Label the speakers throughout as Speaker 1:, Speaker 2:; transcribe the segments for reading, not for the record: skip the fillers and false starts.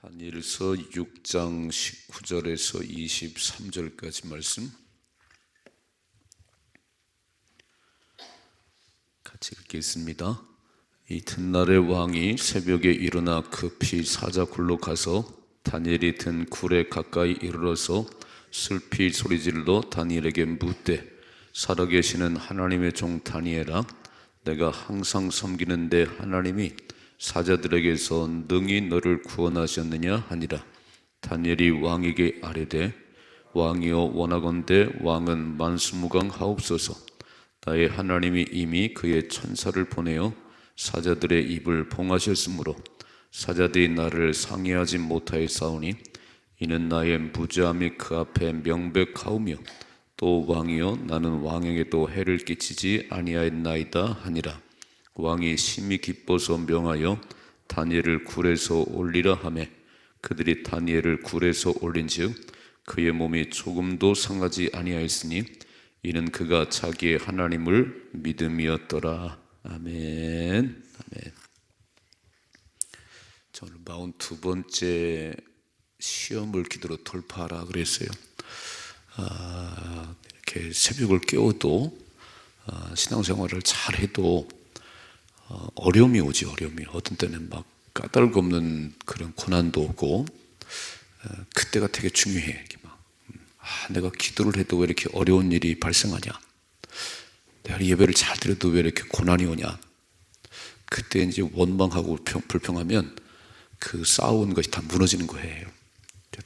Speaker 1: 다니엘서 6장 19절에서 23절까지 말씀 같이 읽겠습니다. 이튿날에 왕이 새벽에 일어나 급히 사자굴로 가서 다니엘이 든 굴에 가까이 이르러서 슬피 소리질러 다니엘에게 묻되, 살아계시는 하나님의 종 다니엘아, 내가 항상 섬기는데 하나님이 사자들에게서 능히 너를 구원하셨느냐 하니라. 다니엘이 왕에게 아뢰되, 왕이여 원하건대 왕은 만수무강하옵소서. 나의 하나님이 이미 그의 천사를 보내어 사자들의 입을 봉하셨으므로 사자들이 나를 상해하지 못하였사오니 이는 나의 무죄함이 그 앞에 명백하오며, 또 왕이여 나는 왕에게도 해를 끼치지 아니하였나이다 하니라. 왕이 심히 기뻐서 명하여 다니엘을 굴에서 올리라 하며, 그들이 다니엘을 굴에서 올린즉 그의 몸이 조금도 상하지 아니하였으니 이는 그가 자기의 하나님을 믿음이었더라. 아멘. 아멘. 저는 42번째 시험을 기도로 돌파하라 그랬어요. 이렇게 새벽을 깨워도 신앙생활을 잘해도 어려움이 오지. 어려움이 어떤 때는 막 까닭 없는 그런 고난도 오고, 그때가 되게 중요해. 이렇게 막 내가 기도를 해도 왜 이렇게 어려운 일이 발생하냐, 내가 예배를 잘 드려도 왜 이렇게 고난이 오냐. 그때 이제 원망하고 불평하면 그 쌓아온 것이 다 무너지는 거예요.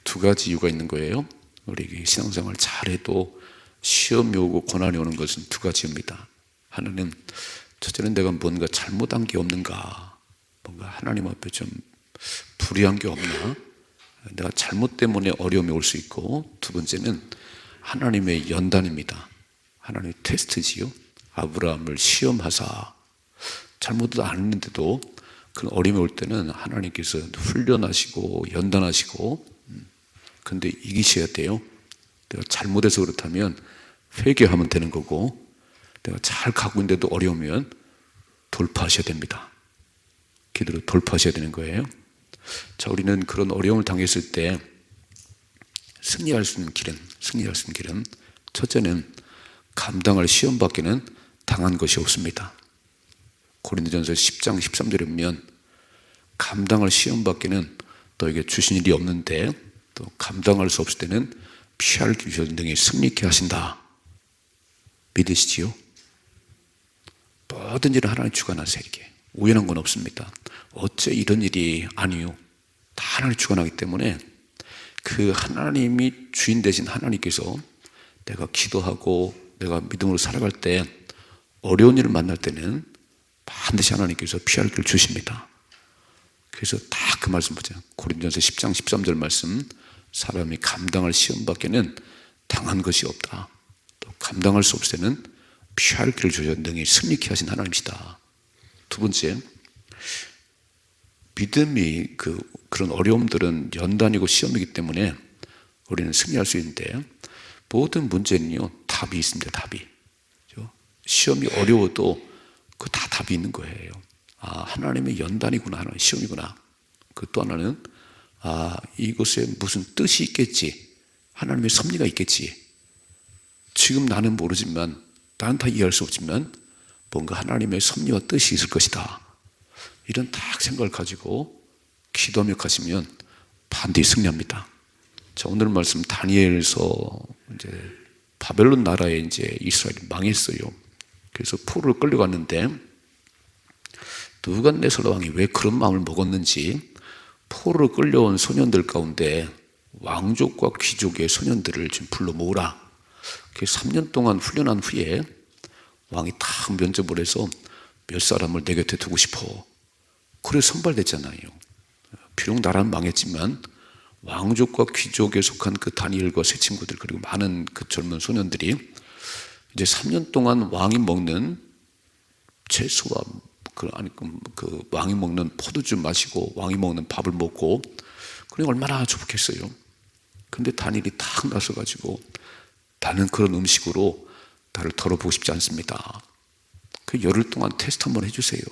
Speaker 1: 두 가지 이유가 있는 거예요. 우리 신앙생활 잘해도 시험이 오고 고난이 오는 것은 두 가지입니다. 하나는, 첫째는 내가 뭔가 잘못한 게 없는가, 뭔가 하나님 앞에 좀 불의한 게 없나, 내가 잘못 때문에 어려움이 올 수 있고, 두 번째는 하나님의 연단입니다. 하나님의 테스트지요. 아브라함을 시험하사 잘못도 안 했는데도 그런 어려움이 올 때는 하나님께서 훈련하시고 연단하시고, 근데 이기셔야 돼요. 내가 잘못해서 그렇다면 회개하면 되는 거고, 내가 잘 가고 있는데도 어려우면 돌파하셔야 됩니다. 기도로 돌파하셔야 되는 거예요. 자, 우리는 그런 어려움을 당했을 때 승리할 수 있는 길은 첫째는 감당할 시험밖에는 당한 것이 없습니다. 고린도전서 10장 13절에 보면 감당할 시험밖에는 너에게 주신 일이 없는데, 또 감당할 수 없을 때는 피할 길 등에 승리케 하신다. 믿으시지요? 모든 일은 하나님 주관하세요. 이게 우연한 건 없습니다. 어째 이런 일이 아니요, 다 하나님 주관하기 때문에 그 하나님이 주인 되신 하나님께서 내가 기도하고 내가 믿음으로 살아갈 때, 어려운 일을 만날 때는 반드시 하나님께서 피할 길을 주십니다. 그래서 다 그 말씀 보죠. 고린도전서 10장 13절 말씀, 사람이 감당할 시험밖에는 당한 것이 없다. 또 감당할 수 없을 때는 피할 길을 주셔 능히 승리케 하신 하나님이시다. 두 번째, 믿음이 그런 어려움들은 연단이고 시험이기 때문에 우리는 승리할 수 있는데, 모든 문제는요 답이 있습니다. 답이. 시험이 어려워도 그 다 답이 있는 거예요. 하나님의 연단이구나, 하나님의 시험이구나. 그 또 하나는 이곳에 무슨 뜻이 있겠지, 하나님의 섭리가 있겠지. 지금 나는 모르지만, 나는 다 이해할 수 없지만 뭔가 하나님의 섭리와 뜻이 있을 것이다. 이런 딱 생각을 가지고 기도하며 가시면 반드시 승리합니다. 자, 오늘 말씀 다니엘서 이제 바벨론 나라에 이제 이스라엘이 망했어요. 그래서 포로로 끌려갔는데, 느부갓네살 왕이 왜 그런 마음을 먹었는지, 포로로 끌려온 소년들 가운데 왕족과 귀족의 소년들을 좀 불러 모으라. 3년 동안 훈련한 후에 왕이 딱 면접을 해서 몇 사람을 내 곁에 두고 싶어. 그래서 선발됐잖아요. 비록 나라는 망했지만 왕족과 귀족에 속한 그 다니엘과 세 친구들, 그리고 많은 그 젊은 소년들이 이제 3년 동안 왕이 먹는 채소와 그 왕이 먹는 포도주 마시고 왕이 먹는 밥을 먹고, 그러니 얼마나 좋겠어요. 근데 다니엘이 딱 나서가지고, 나는 그런 음식으로 나를 덜어보고 싶지 않습니다. 그 열흘 동안 테스트 한번 해주세요.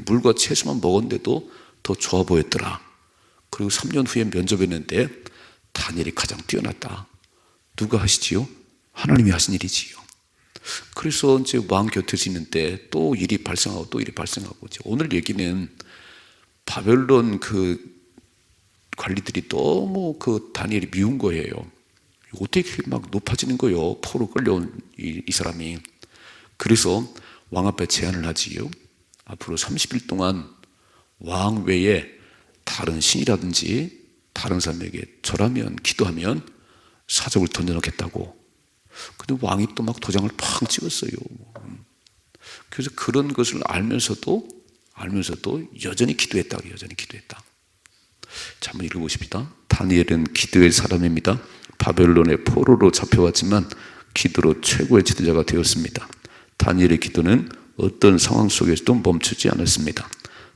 Speaker 1: 물과 채소만 먹었는데도 더 좋아 보였더라. 그리고 3년 후에 면접했는데 다니엘이 가장 뛰어났다. 누가 하시지요? 하나님이 하신 일이지요. 그래서 이제 왕 곁에서 있는데 또 일이 발생하고 또 일이 발생하고, 오늘 얘기는 바벨론 그 관리들이 너무 그 다니엘이 미운 거예요. 어떻게 막 높아지는 거예요? 포로 끌려온 이 사람이. 그래서 왕 앞에 제안을 하지요. 앞으로 30일 동안 왕 외에 다른 신이라든지 다른 사람에게 절하면, 기도하면 사적을 던져놓겠다고. 근데 왕이 또 막 도장을 팡 찍었어요. 그래서 그런 것을 알면서도 여전히 기도했다. 자, 한번 읽어보십시다. 다니엘은 기도의 사람입니다. 바벨론의 포로로 잡혀왔지만 기도로 최고의 지도자가 되었습니다. 다니엘의 기도는 어떤 상황 속에서도 멈추지 않았습니다.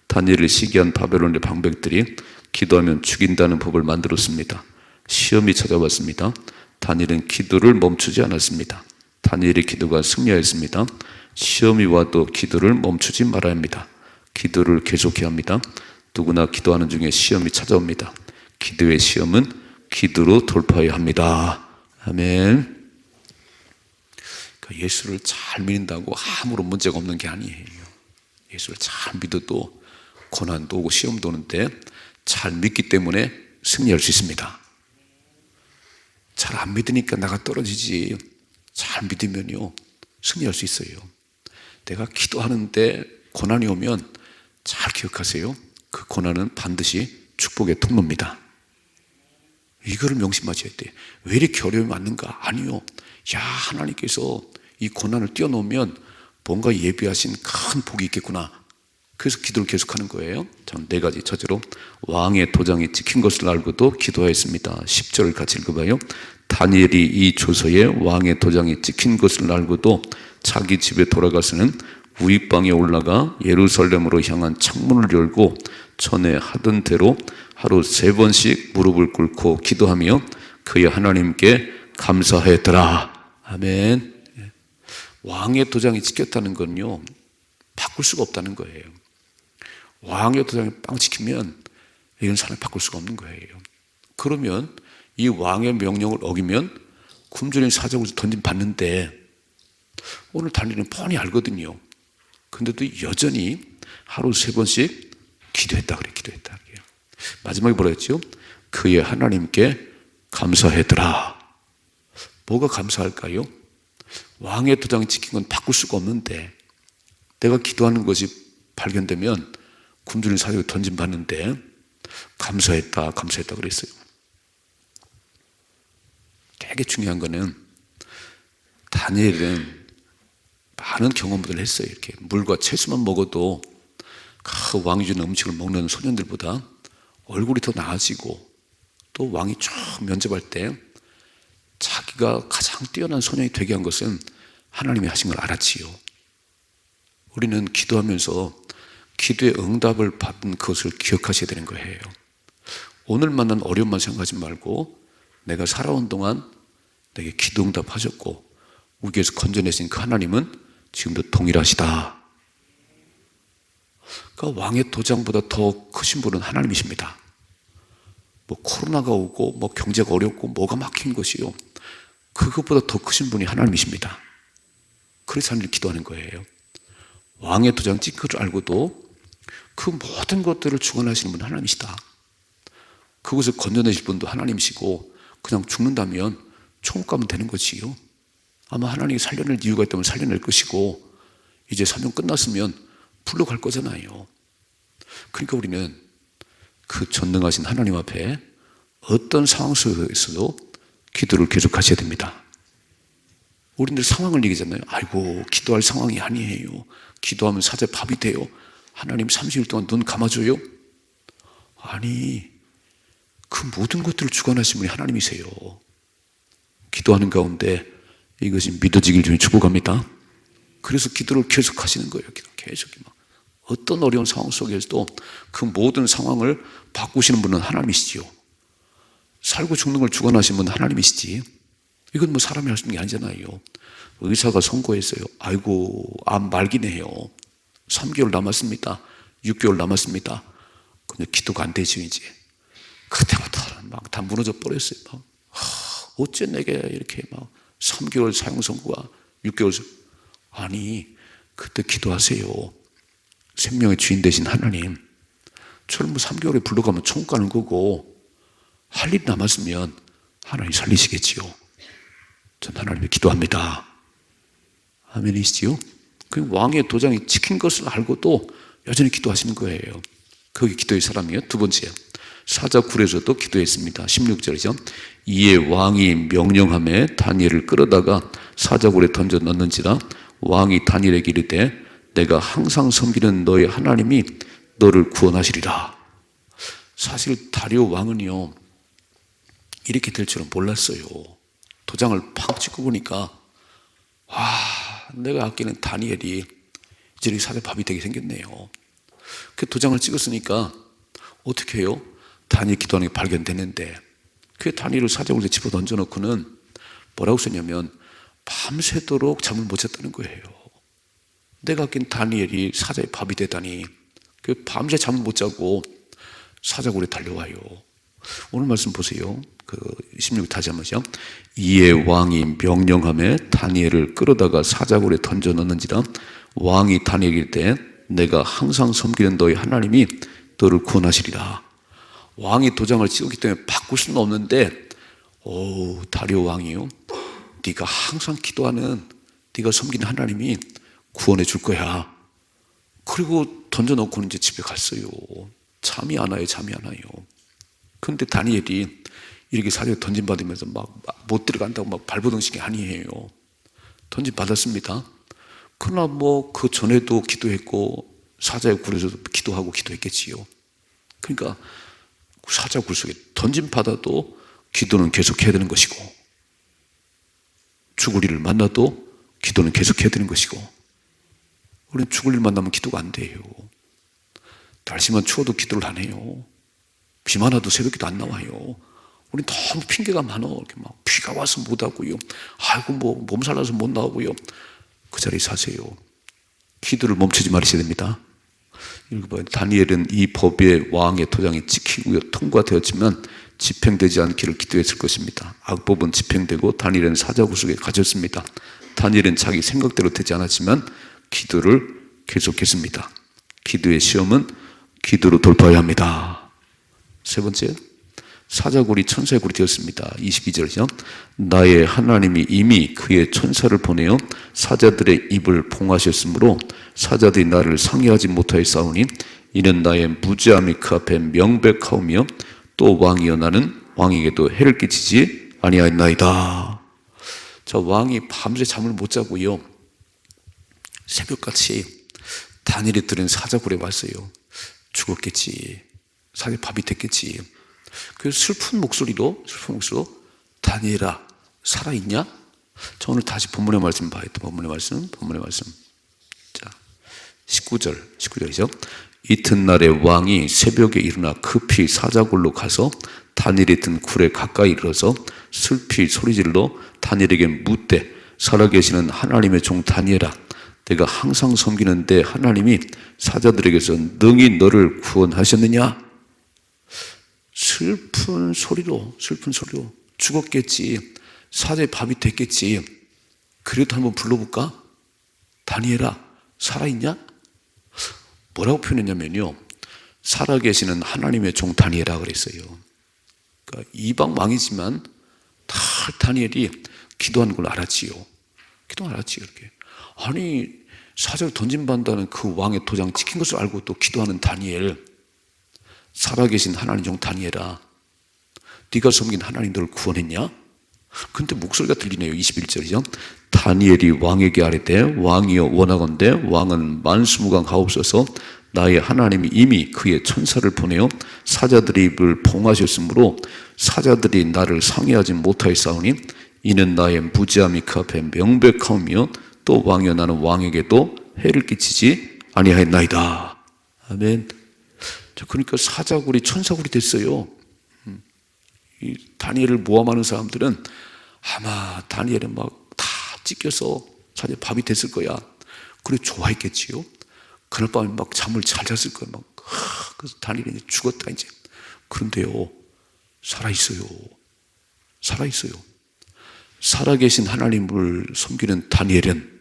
Speaker 1: 다니엘을 시기한 바벨론의 방백들이 기도하면 죽인다는 법을 만들었습니다. 시험이 찾아왔습니다. 다니엘은 기도를 멈추지 않았습니다. 다니엘의 기도가 승리하였습니다. 시험이 와도 기도를 멈추지 말아야 합니다. 기도를 계속해야 합니다. 누구나 기도하는 중에 시험이 찾아옵니다. 기도의 시험은 기도로 돌파해야 합니다. 아멘. 그러니까 예수를 잘 믿는다고 아무런 문제가 없는 게 아니에요. 예수를 잘 믿어도 고난도 오고 시험도 오는데 잘 믿기 때문에 승리할 수 있습니다. 잘 안 믿으니까 나가 떨어지지, 잘 믿으면요 승리할 수 있어요. 내가 기도하는데 고난이 오면 잘 기억하세요. 그 고난은 반드시 축복의 통로입니다. 이거를 명심하셔야 돼요. 왜 이렇게 어려움이 왔는가? 아니요. 야, 하나님께서 이 고난을 띄워놓으면 뭔가 예비하신 큰 복이 있겠구나. 그래서 기도를 계속하는 거예요. 전 4가지. 첫째로 왕의 도장이 찍힌 것을 알고도 기도하였습니다. 10절을 같이 읽어봐요. 다니엘이 이 조서에 왕의 도장이 찍힌 것을 알고도 자기 집에 돌아가서는 우익방에 올라가 예루살렘으로 향한 창문을 열고 전에 하던 대로 하루 3번씩 무릎을 꿇고 기도하며 그의 하나님께 감사했더라. 아멘. 왕의 도장이 찍혔다는 건요 바꿀 수가 없다는 거예요. 왕의 도장이 빵 찍히면 이런 사람을 바꿀 수가 없는 거예요. 그러면 이 왕의 명령을 어기면 굶주린 사적을 던짐받는데, 오늘 다니엘은 뻔히 알거든요. 근데도 여전히 하루 3번씩 기도했다 그래요. 마지막에 뭐라 했죠? 그의 하나님께 감사하더라. 뭐가 감사할까요? 왕의 도장이 찍힌 건 바꿀 수가 없는데 내가 기도하는 것이 발견되면 굶주린 사적을 던짐받는데 감사했다 그랬어요. 되게 중요한 거는 다니엘은 많은 경험들을 했어요. 이렇게 물과 채소만 먹어도 그 왕이 주는 음식을 먹는 소년들보다 얼굴이 더 나아지고, 또 왕이 쭉 면접할 때 자기가 가장 뛰어난 소년이 되게 한 것은 하나님이 하신 걸 알았지요. 우리는 기도하면서 기도의 응답을 받은 그것을 기억하셔야 되는 거예요. 오늘 만난 어려움만 생각하지 말고 내가 살아온 동안 내게 기도 응답하셨고 우리에게서 건져내신 그 하나님은 지금도 동일하시다. 그러니까 왕의 도장보다 더 크신 분은 하나님이십니다. 뭐 코로나가 오고 뭐 경제가 어렵고 뭐가 막힌 것이요, 그것보다 더 크신 분이 하나님이십니다. 그래서 하나님 기도하는 거예요. 왕의 도장 찍힌 걸 알고도 그 모든 것들을 주관하시는 분은 하나님이시다. 그것을 건져내실 분도 하나님이시고, 그냥 죽는다면 천국 가면 되는 거지요. 아마 하나님이 살려낼 이유가 있다면 살려낼 것이고, 이제 사명 끝났으면 불러 갈 거잖아요. 그러니까 우리는 그 전능하신 하나님 앞에 어떤 상황 속에서도 기도를 계속하셔야 됩니다. 우리들 상황을 얘기하잖아요. 아이고, 기도할 상황이 아니에요. 기도하면 사제 밥이 돼요. 하나님 30일 동안 눈 감아줘요? 아니, 그 모든 것들을 주관하신 분이 하나님이세요. 기도하는 가운데 이것이 믿어지길 주님 축복합니다. 그래서 기도를 계속 하시는 거예요. 계속. 어떤 어려운 상황 속에서도 그 모든 상황을 바꾸시는 분은 하나님이시지요. 살고 죽는 걸 주관하시는 분은 하나님이시지. 이건 뭐 사람이 할 수 있는 게 아니잖아요. 의사가 선고했어요. 아이고, 암 말기네요. 3개월 남았습니다. 6개월 남았습니다. 근데 기도가 안 되죠, 이제. 막 다 무너져 버렸어요. 막 어째 내게 이렇게 막 3개월 사형 선고가 6개월 아니 그때 기도하세요. 생명의 주인 되신 하나님, 저를 뭐 3개월에 불러가면 천국 가는 거고 할 일이 남았으면 하나님 살리시겠지요. 전 하나님께 기도합니다. 아멘이시지요? 그 왕의 도장이 찍힌 것을 알고도 여전히 기도하시는 거예요. 거기 기도의 사람이요. 두 번째, 사자굴에서도 기도했습니다. 16절이죠. 이에 왕이 명령하며 다니엘을 끌어다가 사자굴에 던져 넣는지라 왕이 다니엘에게 이르되 내가 항상 섬기는 너의 하나님이 너를 구원하시리라. 사실 다리오 왕은요 이렇게 될 줄은 몰랐어요. 도장을 팍 찍고 보니까 와, 내가 아끼는 다니엘이 이제 사자밥이 되게 생겼네요. 그 도장을 찍었으니까 어떻게 해요? 다니엘 기도하는 게 발견되는데 그 다니엘을 사자굴에 집어 던져놓고는 뭐라고 썼냐면 밤새도록 잠을 못 잤다는 거예요. 내가 아낀 다니엘이 사자의 밥이 되다니 그 밤새 잠을 못 자고 사자굴에 달려와요. 오늘 말씀 보세요. 그 16 다시 한 번요. 이에 왕이 명령하며 다니엘을 끌어다가 사자굴에 던져 넣는지라 왕이 다니엘에게 이르되 내가 항상 섬기는 너의 하나님이 너를 구원하시리라. 왕이 도장을 찍었기 때문에 바꿀 수는 없는데 다리오 왕이요, 네가 항상 기도하는 네가 섬기는 하나님이 구원해 줄 거야. 그리고 던져놓고는 이제 집에 갔어요. 잠이 안 와요. 잠이 안 와요. 그런데 다니엘이 이렇게 사자에 던짐받으면서 막 못 들어간다고 막 발버둥치기 아니에요. 던짐받았습니다. 그러나 뭐 그 전에도 기도했고 사자의 굴에서도 기도하고 기도했겠지요. 그러니까 사자 굴 속에 던짐받아도 기도는 계속해야 되는 것이고 죽을 일을 만나도 기도는 계속해야 되는 것이고 우리는 죽을 일 만나면 기도가 안 돼요. 날씨만 추워도 기도를 안 해요. 비만 와도 새벽기도 안 나와요. 우리는 너무 핑계가 많아. 이렇게 막 비가 와서 못 하고요. 아이고 뭐 몸살나서 못 나오고요. 그 자리에 사세요. 기도를 멈추지 말으셔야 됩니다. 읽어봐요. 다니엘은 이 법의 왕의 도장이 찍히고요 통과되었지만 집행되지 않기를 기도했을 것입니다. 악법은 집행되고 다니엘은 사자굴 속에 갇혔습니다. 다니엘은 자기 생각대로 되지 않았지만 기도를 계속했습니다. 기도의 시험은 기도로 돌파해야 합니다. 세 번째, 사자굴이 천사의 굴이 되었습니다. 22절이죠. 나의 하나님이 이미 그의 천사를 보내어 사자들의 입을 봉하셨으므로 사자들이 나를 상해하지 못하였사오니 이는 나의 무죄함이 그 앞에 명백하오며 또 왕이여 나는 왕에게도 해를 끼치지 아니하였나이다. 저 왕이 밤새 잠을 못 자고요 새벽같이 다니엘이 들은 사자굴에 왔어요. 죽었겠지. 사자 밥이 됐겠지. 그 슬픈 목소리로 다니엘아 살아있냐? 저 오늘 다시 본문의 말씀 봐야 돼. 본문의 말씀. 자, 19절이죠. 이튿날에 왕이 새벽에 일어나 급히 사자굴로 가서 다니엘이 든 굴에 가까이 이르러서 슬피 소리질러 다니엘에게 묻되 살아계시는 하나님의 종 다니엘아 내가 항상 섬기는데 하나님이 사자들에게서 능히 너를 구원하셨느냐? 슬픈 소리로 죽었겠지. 사자의 밥이 됐겠지. 그래도 한번 불러볼까? 다니엘아 살아있냐? 뭐라고 표현했냐면요 살아계시는 하나님의 종 다니엘아 그랬어요. 그러니까 이방 왕이지만 다 다니엘이 기도하는 걸 알았지요. 이렇게. 아니 사자를 던짐받는다는 그 왕의 도장 찍힌 것을 알고 또 기도하는 다니엘, 살아계신 하나님 종 다니엘아 네가 섬긴 하나님 너를 구원했냐? 근데 목소리가 들리네요. 21절이죠. 다니엘이 왕에게 아뢰되 왕이여 원하건대 왕은 만수무강하옵소서 나의 하나님이 이미 그의 천사를 보내어 사자들의 입을 봉하셨으므로 사자들이 나를 상해하지 못하였사오니 이는 나의 무죄함이 그 앞에 명백하오며 또 왕이여 나는 왕에게도 해를 끼치지 아니하였나이다. 아멘. 그러니까 사자굴이 천사굴이 됐어요. 이 다니엘을 모함하는 사람들은 아마 다니엘은 막 다 찢겨서 사자 밥이 됐을 거야. 그래 좋아했겠지요. 그날 밤에 막 잠을 잘 잤을 거야. 그래서 다니엘이 이제 죽었다 이제. 그런데요 살아있어요. 살아있어요. 살아계신 하나님을 섬기는 다니엘은,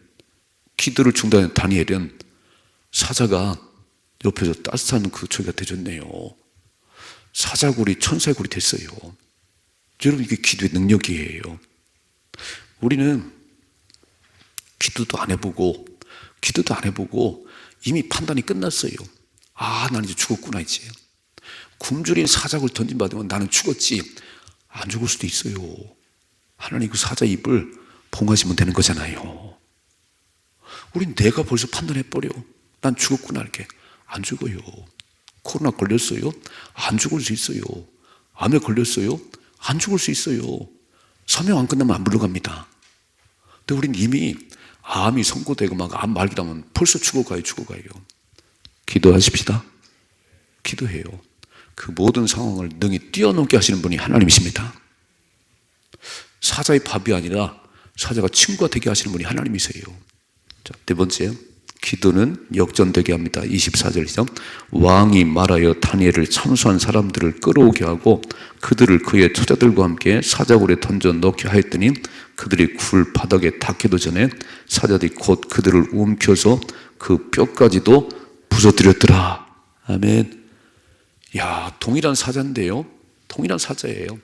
Speaker 1: 기도를 중단한 다니엘은 사자가 옆에서 따뜻한 그 저기가 되줬네요. 사자굴이 천사굴이 됐어요. 여러분, 이게 기도의 능력이에요. 우리는 기도도 안 해보고 이미 판단이 끝났어요. 아, 난 이제 죽었구나. 이제 굶주린 사자굴 던짐받으면 나는 죽었지. 안 죽을 수도 있어요. 하나님 그 사자 입을 봉하시면 되는 거잖아요. 우린 내가 벌써 판단해버려. 난 죽었구나. 이렇게 안 죽어요. 코로나 걸렸어요? 안 죽을 수 있어요. 암에 걸렸어요? 안 죽을 수 있어요. 사명 안 끝나면 안 물러갑니다. 근데 우린 이미 암이 선고되고 막 암 말기라면 벌써 죽어가요. 기도하십시다. 기도해요. 그 모든 상황을 능히 뛰어넘게 하시는 분이 하나님이십니다. 사자의 밥이 아니라 사자가 친구가 되게 하시는 분이 하나님이세요. 자, 네 번째, 기도는 역전되게 합니다. 24절이죠. 왕이 말하여 다니엘을 참수한 사람들을 끌어오게 하고 그들을 그의 처자들과 함께 사자굴에 던져 넣게 하였더니 그들이 굴 바닥에 닿기도 전에 사자들이 곧 그들을 움켜서 그 뼈까지도 부서뜨렸더라. 아멘. 야, 동일한 사자인데요. 동일한 사자예요.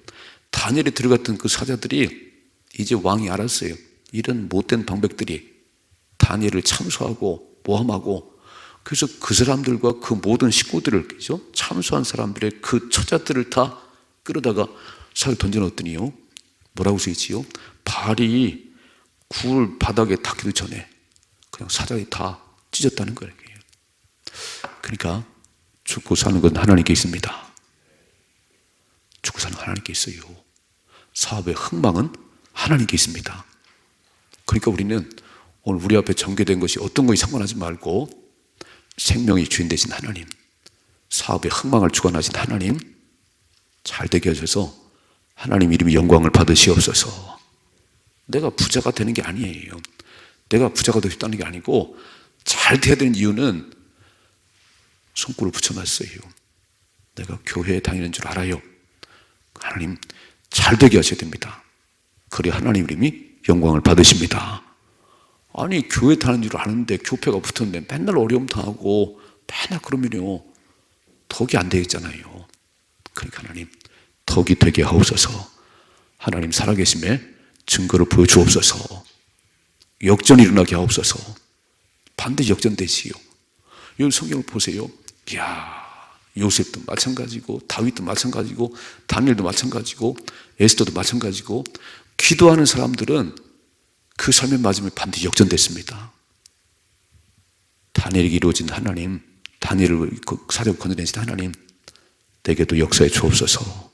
Speaker 1: 다니엘에 들어갔던 그 사자들이 이제 왕이 알았어요. 이런 못된 방백들이 다니엘을 참수하고 모함하고, 그래서 그 사람들과 그 모든 식구들을, 그죠? 참수한 사람들의 그 처자들을 다 끌어다가 사에 던져넣었더니요, 뭐라고 쓰이지요? 발이 굴 바닥에 닿기도 전에 그냥 사자들이 다 찢었다는 거예요. 그러니까 죽고 사는 건 하나님께 있습니다. 죽고 사는 건 하나님께 있어요. 사업의 흥망은 하나님께 있습니다. 그러니까 우리는 오늘 우리 앞에 전개된 것이 어떤 것이 상관하지 말고 생명의 주인 되신 하나님, 사업의 흥망을 주관하신 하나님 잘 되게 하셔서 하나님 이름이 영광을 받으시옵소서. 내가 부자가 되는 게 아니에요. 내가 부자가 되고 싶다는 게 아니고 잘 돼야 되는 이유는 손글을 붙여놨어요. 내가 교회에 다니는 줄 알아요. 하나님 잘 되게 하셔야 됩니다. 그래야 하나님 이름이 영광을 받으십니다. 아니, 교회 다니는 줄 아는데 교패가 붙었는데 맨날 어려움 당하고 맨날 그러면요, 덕이 안 되겠잖아요. 그러니까 하나님 덕이 되게 하옵소서. 하나님 살아계심에 증거를 보여주옵소서. 역전이 일어나게 하옵소서. 반드시 역전되시오. 여기 성경을 보세요. 이야, 요셉도 마찬가지고 다윗도 마찬가지고 다니엘도 마찬가지고 에스더도 마찬가지고, 기도하는 사람들은 그 삶의 마지막에 반드시 역전됐습니다. 다니엘에게 이루어진 하나님, 다니엘을 그 사자를 건져내신 하나님, 내게도 역사에 주옵소서.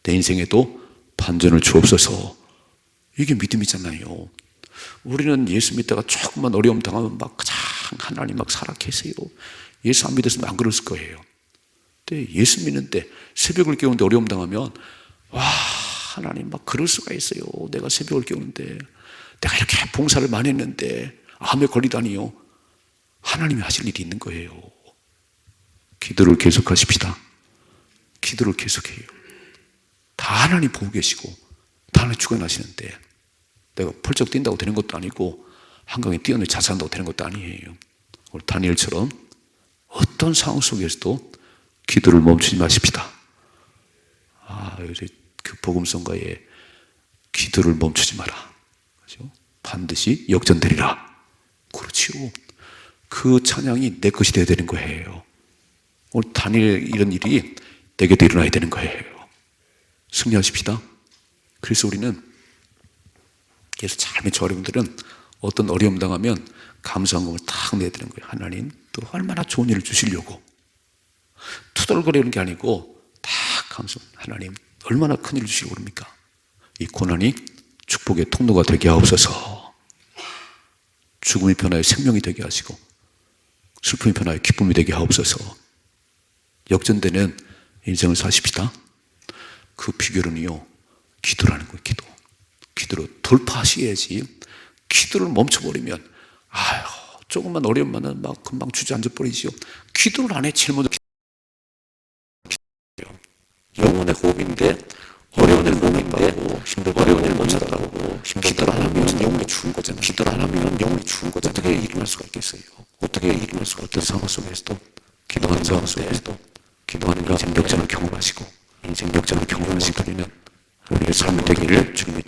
Speaker 1: 내 인생에도 반전을 주옵소서. 이게 믿음이잖아요. 우리는 예수 믿다가 조금만 어려움 당하면 막 그냥 하나님 막 살아 계세요. 예수 안 믿었으면 안 그랬을 거예요. 근데 예수 믿는데 새벽을 깨우는데 어려움 당하면, 와, 하나님 막 그럴 수가 있어요. 내가 새벽을 깨우는데, 내가 이렇게 봉사를 많이 했는데 암에 걸리다니요. 하나님이 하실 일이 있는 거예요. 기도를 계속하십시다. 기도를 계속해요. 다 하나님 보고 계시고 다 하나님 주관하시는데 내가 펄쩍 뛴다고 되는 것도 아니고 한강에 뛰어내 자살한다고 되는 것도 아니에요. 우리 다니엘처럼 어떤 상황 속에서도 기도를 멈추지 마십시다. 요새 그 복음성가에 기도를 멈추지 마라. 그렇죠? 반드시 역전되리라. 그렇지요. 그 찬양이 내 것이 되어야 되는 거예요. 오늘 다니엘 이런 일이 내게도 일어나야 되는 거예요. 승리하십시다. 그래서 우리는 계속 잘 맺혀 여러분들은 어떤 어려움 당하면 감사한금을 탁 내야 되는 거예요. 하나님 또 얼마나 좋은 일을 주시려고. 투덜거리는 게 아니고 딱 감사. 하나님 얼마나 큰 일을 주시려고 그럽니까? 이 고난이 축복의 통로가 되게 하옵소서. 죽음이 변하여 생명이 되게 하시고 슬픔이 변하여 기쁨이 되게 하옵소서. 역전되는 인생을 사십시다. 그 비결은요, 기도라는 거예요. 기도로 돌파하셔야지. 기도를 멈춰버리면 조금만 어려우면 막 금방 주저앉아 버리지요. 기도를 안 해. 제일 먼저 영혼의 호흡인데 삶인데 어려운 일 못 받고 어려운 일 못 찾다고 기도를 안 하면 영혼이 죽은 거잖아요. 기도를 안 하면 영혼이 죽은 거잖아요. 어떻게 일어날 수가 있겠어요? 어떻게 일어날 수가 어떤 상황 속에서도 기도하는 상황 속에서도 기도하는 인생 역전을 경험하시고 인생 역전을 경험하시게 되면 우리의 삶이 되기를 주님의